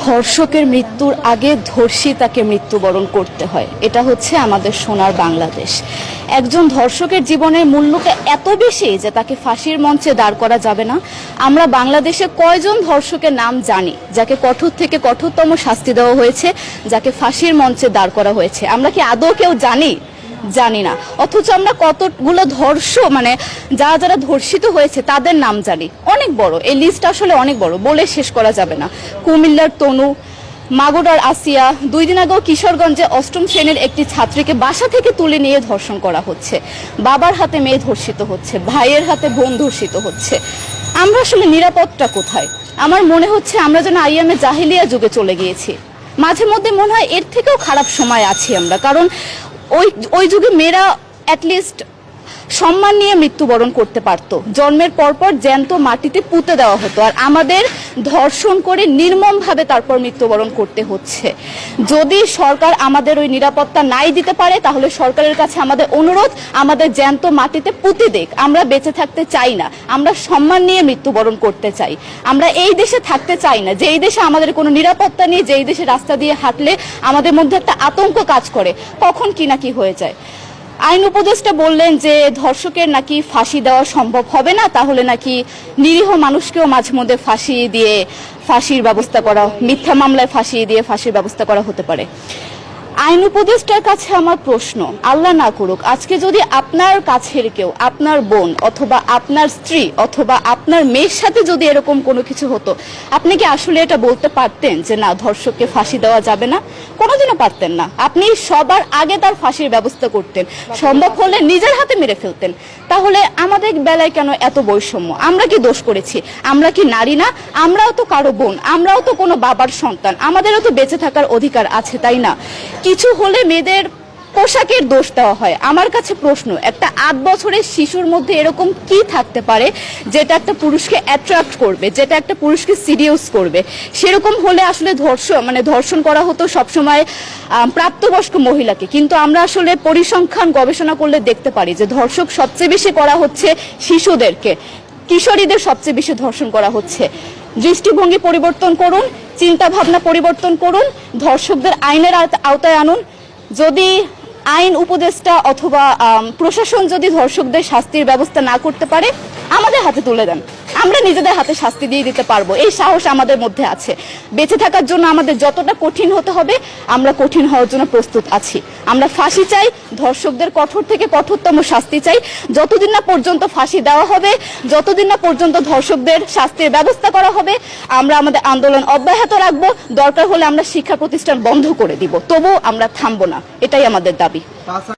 ধর্ষকের মৃত্যুর আগে ধর্ষিতাকে মৃত্যুবরণ করতে হয়, এটা হচ্ছে আমাদের সোনার বাংলাদেশ। একজন ধর্ষকের জীবনের মূল্যটা এত বেশি যে তাকে ফাঁসির মঞ্চে দাঁড় করা যাবে না। আমরা বাংলাদেশে কয়জন ধর্ষকের নাম জানি যাকে কঠোর থেকে কঠোরতম শাস্তি দেওয়া হয়েছে, যাকে ফাঁসির মঞ্চে দাঁড় করা হয়েছে? আমরা কি আদৌ কেউ জানি না। অথচ আমরা কতগুলো যারা যারা ধর্ষিত হয়েছে তাদের নাম জানি, অনেক বড়। এই লিস্ট আসলে অনেক বড়, বলে শেষ করা যাবে না। কুমিল্লার তনু, মাগুরার আসিয়া, 2 দিন আগেও কিশোরগঞ্জে 8ম শ্রেণীর একটি ছাত্রীকে বাসা থেকে তুলে নিয়ে ধর্ষণ করা হচ্ছে। বাবার হাতে মেয়ে ধর্ষিত হচ্ছে, ভাইয়ের হাতে বোন ধর্ষিত হচ্ছে। আমরা আসলে নিরাপদটা কোথায়? আমার মনে হচ্ছে আমরা যেন আইয়ামে জাহিলিয়া যুগে চলে গিয়েছি। মাঝে মধ্যে মনে হয় এর থেকেও খারাপ সময় আছি আমরা, কারণ ওই যুগে মেয়েরা অ্যাটলিস্ট সম্মান নিয়ে মৃত্যুবরণ করতে পারতো। জন্মের পরপর জ্যান্ত মাটিতে পুঁতে দেওয়া হতো, আর আমাদের ধর্ষণ করে নির্মমভাবে তারপর মৃত্যুবরণ করতে হচ্ছে। যদি সরকার আমাদের ওই নিরাপত্তা নাই দিতে পারে, তাহলে সরকারের কাছে আমাদের অনুরোধ, আমাদের জ্যান্ত মাটিতে পুঁতে দেখ। আমরা বেঁচে থাকতে চাই না, আমরা সম্মান নিয়ে মৃত্যুবরণ করতে চাই। আমরা এই দেশে থাকতে চাই না যে এই দেশে আমাদের কোনো নিরাপত্তা নেই, যে এই দেশে রাস্তা দিয়ে হাঁটলে আমাদের মধ্যে একটা আতঙ্ক কাজ করে, কখন কি না কি হয়ে যায়। আইন উপদেষ্টা বললেন যে ধর্ষকের নাকি ফাঁসি দেওয়া সম্ভব হবে না, তাহলে নাকি নিরীহ মানুষকেও মাঝে মধ্যে ফাঁসির ব্যবস্থা করা, মিথ্যা মামলায় ফাঁসিয়ে দিয়ে ফাঁসির ব্যবস্থা করা হতে পারে। আইন উপদেষ্টার কাছে আমার প্রশ্ন, আল্লাহ না করুক আজকে যদি আপনার কাছের কেউ, আপনার বোন অথবা আপনার স্ত্রী অথবা আপনার মেয়ের সাথে যদি এরকম কোনো কিছু হতো, আপনি কি আসলে এটা বলতে পারতেন যে না, ধর্ষককে ফাঁসি দেওয়া যাবে না? কোনোদিনও পারতেন না। আপনি সবার আগে তার ফাঁসির ব্যবস্থা করতেন, সম্ভব হলে নিজের হাতে মেরে ফেলতেন। তাহলে আমাদের বেলায় কেন এত বৈষম্য? আমরা কি দোষ করেছি? আমরা কি নারী না? আমরাও তো কারো বোন, আমরাও তো কোনো বাবার সন্তান, আমাদেরও তো বেঁচে থাকার অধিকার আছে, তাই না? কিছু হলে মেয়েদের পোশাকের দোষ দেওয়া হয়। আমার কাছে প্রশ্ন, একটা 8 বছরের শিশুর মধ্যে এরকম কি থাকতে পারে যেটা একটা পুরুষকে অ্যাট্রাক্ট করবে, যেটা একটা পুরুষকে সিরিয়াস করবে? সেরকম হলে আসলে ধর্ষণ করা হতো সবসময় প্রাপ্তবয়স্ক মহিলাকে। কিন্তু আমরা আসলে পরিসংখ্যান গবেষণা করলে দেখতে পারি যে ধর্ষক সবচেয়ে বেশি করা হচ্ছে শিশুদেরকে, কিশোরীদের সবচেয়ে বেশি ধর্ষণ করা হচ্ছে। দৃষ্টিভঙ্গি পরিবর্তন করুন, চিন্তা ভাবনা পরিবর্তন করুন, ধর্ষকদের আইনের আওতায় আনুন। যদি আইন উপদেষ্টা অথবা প্রশাসন যদি ধর্ষকদের শাস্তির ব্যবস্থা না করতে পারে, আমাদের হাতে তুলে দেন, আমরা নিজেদের হাতে শাস্তি দিয়ে দিতে পারবো। এই সাহস আমাদের মধ্যে আছে। বেঁচে থাকার জন্য আমাদের যতটা কঠিন হতে হবে, আমরা কঠিন হওয়ার জন্য প্রস্তুত আছি। আমরা ফাঁসি চাই, ধর্ষকদের কঠোর থেকে কঠোরতম শাস্তি চাই। যতদিন না পর্যন্ত ফাঁসি দেওয়া হবে, যতদিন না পর্যন্ত ধর্ষকদের শাস্তির ব্যবস্থা করা হবে, আমরা আমাদের আন্দোলন অব্যাহত রাখবো। দরকার হলে আমরা শিক্ষা প্রতিষ্ঠান বন্ধ করে দিব, তবুও আমরা থামবো না। এটাই আমাদের দাবি।